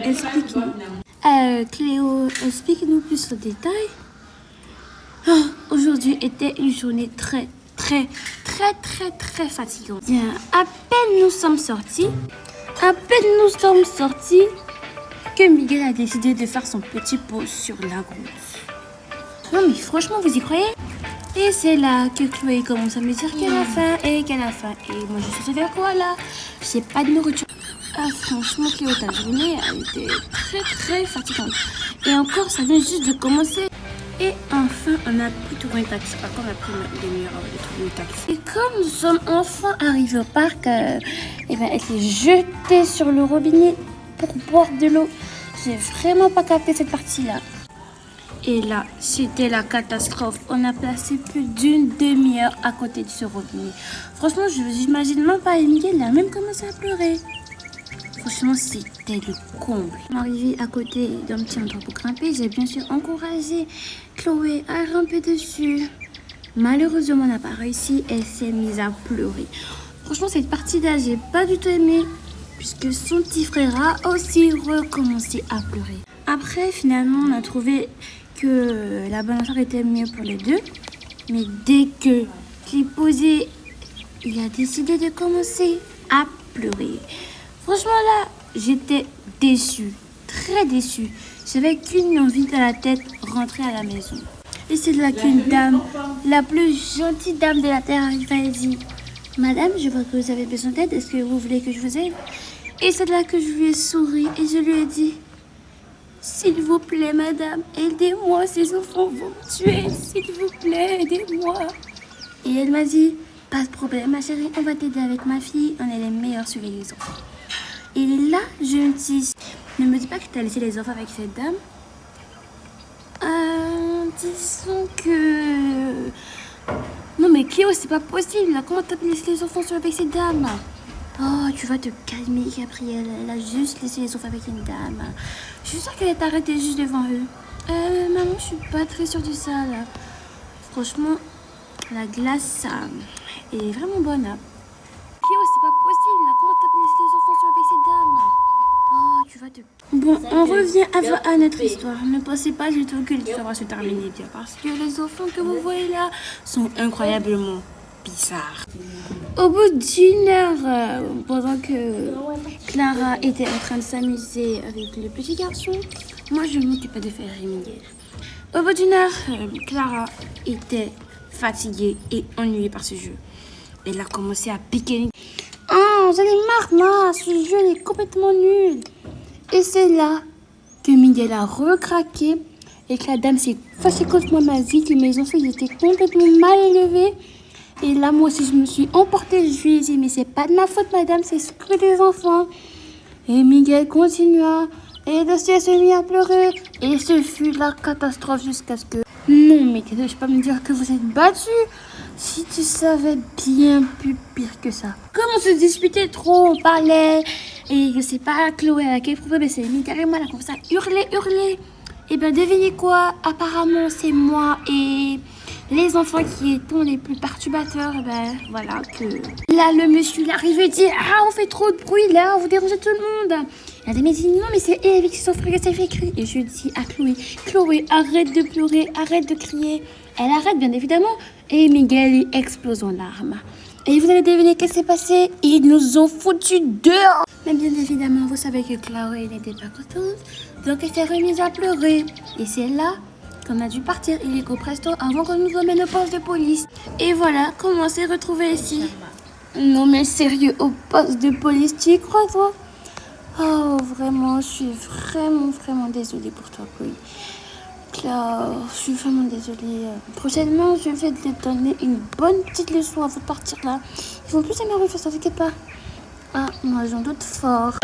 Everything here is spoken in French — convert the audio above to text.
explique-nous. Cléo, explique-nous plus en détail. Aujourd'hui était une journée très fatigante. Bien, à peine nous sommes sortis, que Miguel a décidé de faire son petit pause sur la route. Non mais franchement, vous y croyez? Et c'est là que Chloé commence à me dire qu'elle a faim. Et moi je suis vers quoi là? J'ai pas de nourriture. Franchement Cléo, ta journée a été très fatigante. Et encore, ça vient juste de commencer. Et enfin, on a pu trouver un taxi. Par contre, on a pris une demi-heure avant de trouver un taxi. Et comme nous sommes enfin arrivés au parc, elle s'est jetée sur le robinet pour boire de l'eau. J'ai vraiment pas capté cette partie-là. Et là, c'était la catastrophe. On a passé plus d'une demi-heure à côté de ce robinet. Franchement, je n'imagine même pas. Et Miguel a même commencé à pleurer. Franchement, c'était le comble. Je suis arrivée à côté d'un petit endroit pour grimper. J'ai bien sûr encouragé Chloé à grimper dessus. Malheureusement, on n'a pas réussi. Elle s'est mise à pleurer. Franchement, cette partie-là, j'ai pas du tout aimé. Puisque son petit frère a aussi recommencé à pleurer. Après, finalement, on a trouvé que la balançoire était mieux pour les deux. Mais dès que j'ai posé, il a décidé de commencer à pleurer. Franchement là, j'étais déçue, très déçue. J'avais qu'une envie dans la tête, rentrer à la maison. Et c'est là qu'une dame, la plus gentille dame de la terre arrive et dit: Madame, je vois que vous avez besoin d'aide, est-ce que vous voulez que je vous aide? Et c'est là que je lui ai souri et je lui ai dit: s'il vous plaît madame, aidez-moi, ces enfants vont me tuer, s'il vous plaît, aidez-moi. Et elle m'a dit: pas de problème ma chérie, on va t'aider avec ma fille, on est les meilleurs sur les enfants. Et là, je me dis: ne me dis pas que tu as laissé les enfants avec cette dame. Disons que... Non mais Cléo, c'est pas possible. Comment t'as pu laisser les enfants avec cette dame? Oh, tu vas te calmer, Gabrielle. Elle a juste laissé les enfants avec une dame. Je suis sûre qu'elle est arrêtée juste devant eux. Maman, je suis pas très sûre de ça, là. Franchement, la glace, ça, elle est vraiment bonne, hein. Cléo, c'est pas possible. Comment t'as pu laisser les enfants avec cette dame? Oh, tu vas te... Bon, on revient à notre histoire. Ne pensez pas du tout que l'histoire va se terminer bien. Parce que les enfants que vous voyez là sont incroyablement bizarres. Au bout d'une heure, pendant que Clara était en train de s'amuser avec le petit garçon, moi je m'occupais de faire Miguel. Au bout d'une heure, Clara était fatiguée et ennuyée par ce jeu. Elle a commencé à piquer. Oh, j'en ai marre, ce jeu est complètement nul. Et c'est là que Miguel a recraqué et que la dame s'est fâchée contre moi, m'a dit que mes enfants étaient complètement mal élevés. Et là, moi aussi, je me suis emportée. Je lui ai dit: mais c'est pas de ma faute, madame, c'est ce que les enfants. Et Miguel continua. Et le ciel s'est mis à pleurer. Et ce fut la catastrophe jusqu'à ce que... Non, mais tu ne peux pas me dire que vous êtes battus. Si tu savais bien plus pire que ça. Comme on se disputait trop, on parlait. Et je sais pas, Chloé a quel problème, mais c'est Miguel et moi, là, comme ça, hurler. Et bien, devinez quoi? Apparemment, c'est moi et... les enfants qui étaient les plus perturbateurs, ben voilà que... Là, le monsieur il arrive et dit: ah, on fait trop de bruit là, vous dérangez tout le monde. La dame dit: non, mais c'est elle avec ses enfants que ça fait crier. Et je dis à Chloé, arrête de pleurer, arrête de crier. Elle arrête, bien évidemment. Et Miguel, il explose en larmes. Et vous allez deviner qu'est-ce qui s'est passé? Ils nous ont foutus dehors. Mais bien évidemment, vous savez que Chloé n'était pas contente. Donc elle s'est remise à pleurer. Et c'est là qu'on a dû partir illico presto avant qu'on nous emmène au poste de police. Et voilà comment on s'est retrouvés ici. Non mais sérieux, au poste de police, tu y crois toi? Oh vraiment, je suis vraiment désolée pour toi, Chloé. Claire, je suis vraiment désolée. Prochainement, je vais te donner une bonne petite leçon avant de partir là. Ils vont plus jamais refaire ça, t'inquiète pas. Ah, moi j'en doute fort.